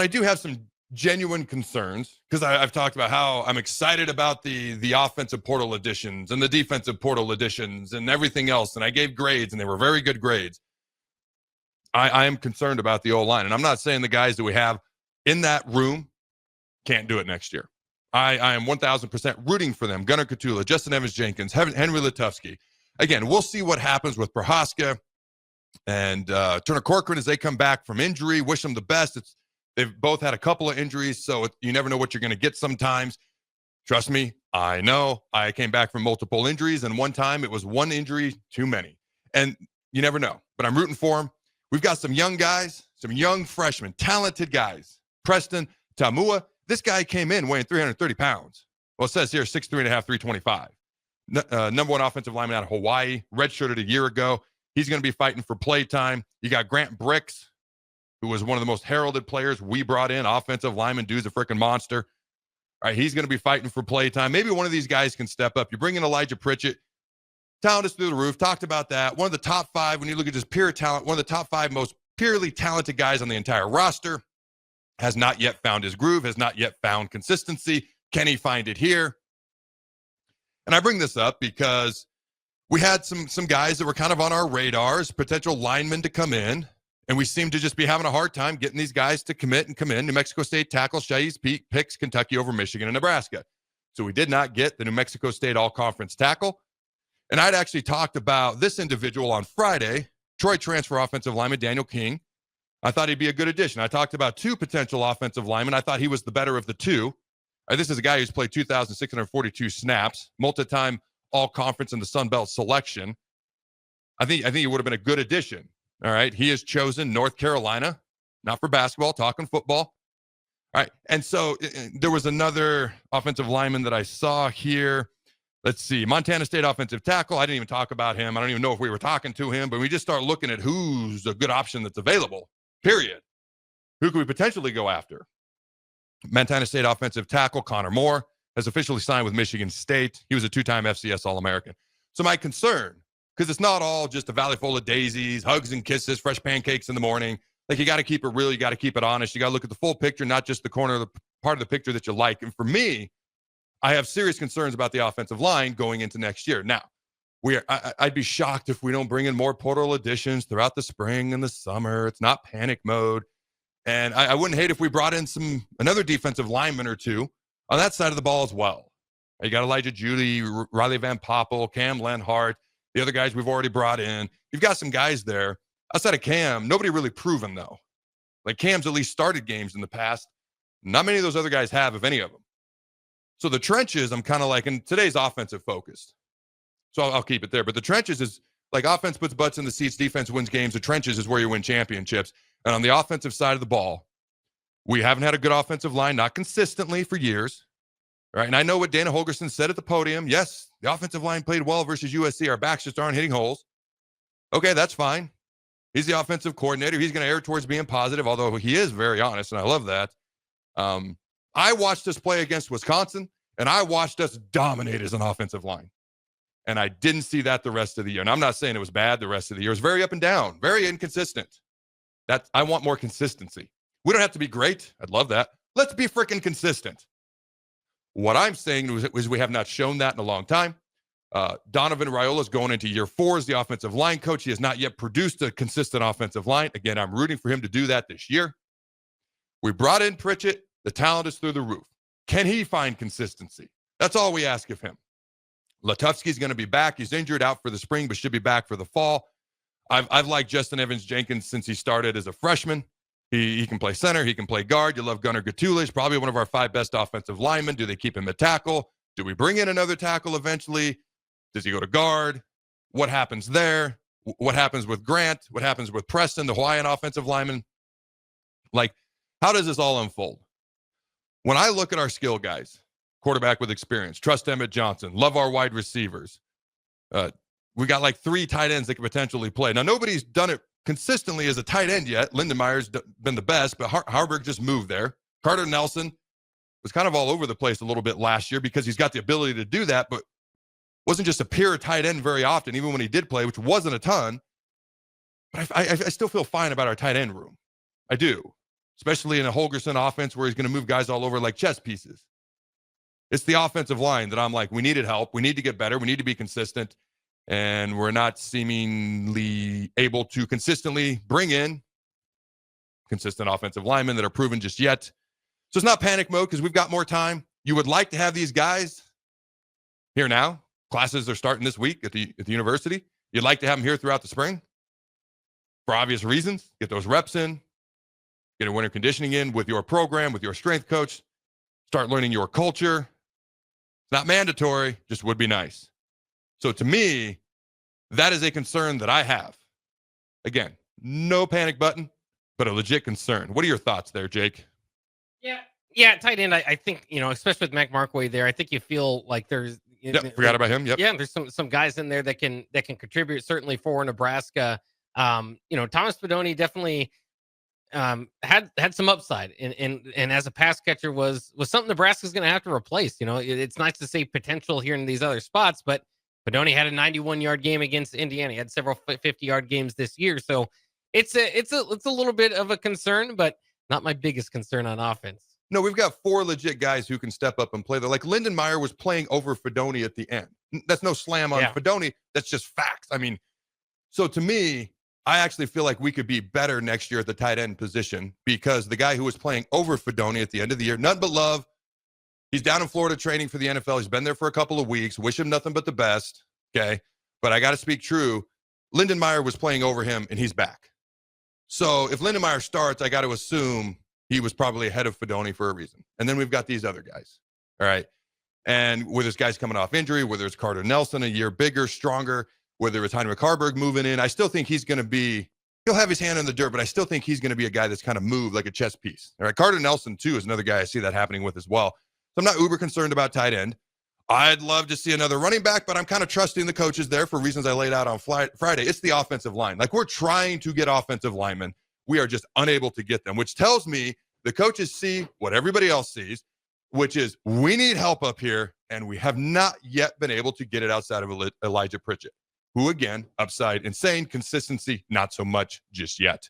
I do have some genuine concerns because I've talked about how I'm excited about the offensive portal additions and the defensive portal additions and everything else. And I gave grades and they were very good grades. I am concerned about the O-line. And I'm not saying the guys that we have in that room can't do it next year. I am 1,000% rooting for them. Gunnar Katula, Justin Evans-Jenkins, Henry Letufsky. Again, we'll see what happens with Prohaska and Turner Corcoran as they come back from injury. Wish them the best. They've both had a couple of injuries, so you never know what you're going to get sometimes. Trust me, I know. I came back from multiple injuries, and one time it was one injury too many. And you never know. But I'm rooting for them. We've got some young guys, some young freshmen, talented guys. Preston Tamua, this guy came in weighing 330 pounds. Well, it says here 6'3.5", 325. Number one offensive lineman out of Hawaii, redshirted a year ago. He's going to be fighting for play time. You got Grant Bricks, who was one of the most heralded players we brought in, offensive lineman, dude's a freaking monster. All right, he's going to be fighting for play time. Maybe one of these guys can step up. You bring in Elijah Pritchett. Talent is through the roof. Talked about that. One of the top five, when you look at just pure talent, one of the top five most purely talented guys on the entire roster. Has not yet found his groove, has not yet found consistency. Can he find it here? And I bring this up because we had some guys that were kind of on our radars, potential linemen to come in, and we seem to just be having a hard time getting these guys to commit and come in. New Mexico State tackle Shaiz Peak picks Kentucky over Michigan and Nebraska. So we did not get the New Mexico State all-conference tackle. And I'd actually talked about this individual on Friday, Troy transfer offensive lineman Daniel King. I thought he'd be a good addition. I talked about two potential offensive linemen. I thought he was the better of the two. This is a guy who's played 2,642 snaps, multi-time all-conference in the Sun Belt selection. I think he would have been a good addition. All right, he has chosen North Carolina, not for basketball, talking football. All right, and so there was another offensive lineman that I saw here. Let's see, Montana State offensive tackle. I didn't even talk about him. I don't even know if we were talking to him, but we just start looking at who's a good option that's available, period. Who could we potentially go after? Montana State offensive tackle Connor Moore has officially signed with Michigan State. He was a two-time FCS All-American. So my concern, because it's not all just a valley full of daisies, hugs and kisses, fresh pancakes in the morning. Like, you got to keep it real. You got to keep it honest. You got to look at the full picture, not just the corner of the part of the picture that you like. And for me, I have serious concerns about the offensive line going into next year. Now, I'd be shocked if we don't bring in more portal additions throughout the spring and the summer. It's not panic mode. And I wouldn't hate if we brought in another defensive lineman or two on that side of the ball as well. You got Elijah Judy, Riley Van Poppel, Cam Lenhart, the other guys we've already brought in. You've got some guys there. Outside of Cam, nobody really proven, though. Like, Cam's at least started games in the past. Not many of those other guys have, if any of them. So the trenches, I'm kind of like, and today's offensive focused. So I'll keep it there. But the trenches is like offense puts butts in the seats, defense wins games. The trenches is where you win championships. And on the offensive side of the ball, we haven't had a good offensive line, not consistently for years. Right? And I know what Dana Holgerson said at the podium. Yes, the offensive line played well versus USC. Our backs just aren't hitting holes. Okay, that's fine. He's the offensive coordinator. He's going to err towards being positive, although he is very honest, and I love that. I watched us play against Wisconsin, and I watched us dominate as an offensive line. And I didn't see that the rest of the year. And I'm not saying it was bad the rest of the year. It was very up and down, very inconsistent. I want more consistency. We don't have to be great. I'd love that. Let's be freaking consistent. What I'm saying is we have not shown that in a long time. Donovan Raiola is going into year 4 as the offensive line coach. He has not yet produced a consistent offensive line. Again, I'm rooting for him to do that this year. We brought in Pritchett. The talent is through the roof. Can he find consistency? That's all we ask of him. Letufsky's going to be back. He's injured, out for the spring, but should be back for the fall. I've liked Justin Evans-Jenkins since he started as a freshman. He can play center. He can play guard. You love Gunnar Gatula. He's probably one of our 5 best offensive linemen. Do they keep him at tackle? Do we bring in another tackle eventually? Does he go to guard? What happens there? What happens with Grant? What happens with Preston, the Hawaiian offensive lineman? Like, how does this all unfold? When I look at our skill guys, quarterback with experience, trust Emmett Johnson, love our wide receivers. We got like 3 tight ends that could potentially play. Now, nobody's done it consistently as a tight end yet. Lindenmeyer's been the best, but Harburg just moved there. Carter Nelson was kind of all over the place a little bit last year because he's got the ability to do that, but wasn't just a pure tight end very often, even when he did play, which wasn't a ton. But I still feel fine about our tight end room. I do. especially in a Holgerson offense where he's going to move guys all over like chess pieces. It's the offensive line that I'm like, we needed help. We need to get better. We need to be consistent. And we're not seemingly able to consistently bring in consistent offensive linemen that are proven just yet. So it's not panic mode because we've got more time. You would like to have these guys here now. Classes are starting this week at the university. You'd like to have them here throughout the spring for obvious reasons. Get those reps in, get a winter conditioning in with your program, with your strength coach. Start learning your culture. It's not mandatory, just would be nice. So to me, that is a concern that I have. Again, no panic button, but a legit concern. What are your thoughts there, Jake? Yeah, tight end. I think, especially with Mac Markway there, I think you feel like there's. Forgot about him. Yep. Yeah, there's some guys in there that can contribute certainly for Nebraska. Thomas Fedoni definitely had some upside, and as a pass catcher was something Nebraska's going to have to replace. It's nice to see potential here in these other spots, but Fedoni had a 91-yard game against Indiana. He had several 50-yard games this year, so it's a little bit of a concern, but not my biggest concern on offense. No, we've got 4 legit guys who can step up and play there. Like Lindenmeyer was playing over Fedoni at the end. That's no slam on Fedoni. That's just facts. I mean, so to me, I actually feel like we could be better next year at the tight end position because the guy who was playing over Fedoni at the end of the year, nothing but love. He's down in Florida training for the NFL. He's been there for a couple of weeks. Wish him nothing but the best. Okay. But I got to speak true. Lindenmeyer was playing over him and he's back. So if Lindenmeyer starts, I got to assume he was probably ahead of Fedoni for a reason. And then we've got these other guys. All right. And whether it's guys coming off injury, whether it's Carter Nelson, a year bigger, stronger, whether it's Heinrich Harburg moving in, I still think he's going to be, he'll have his hand in the dirt, but I still think he's going to be a guy that's kind of moved like a chess piece. All right. Carter Nelson, too, is another guy I see that happening with as well. So I'm not uber concerned about tight end. I'd love to see another running back, but I'm kind of trusting the coaches there for reasons I laid out on Friday. It's the offensive line. Like, we're trying to get offensive linemen. We are just unable to get them, which tells me the coaches see what everybody else sees, which is we need help up here, and we have not yet been able to get it outside of Elijah Pritchett, who, again, upside insane, consistency, not so much just yet.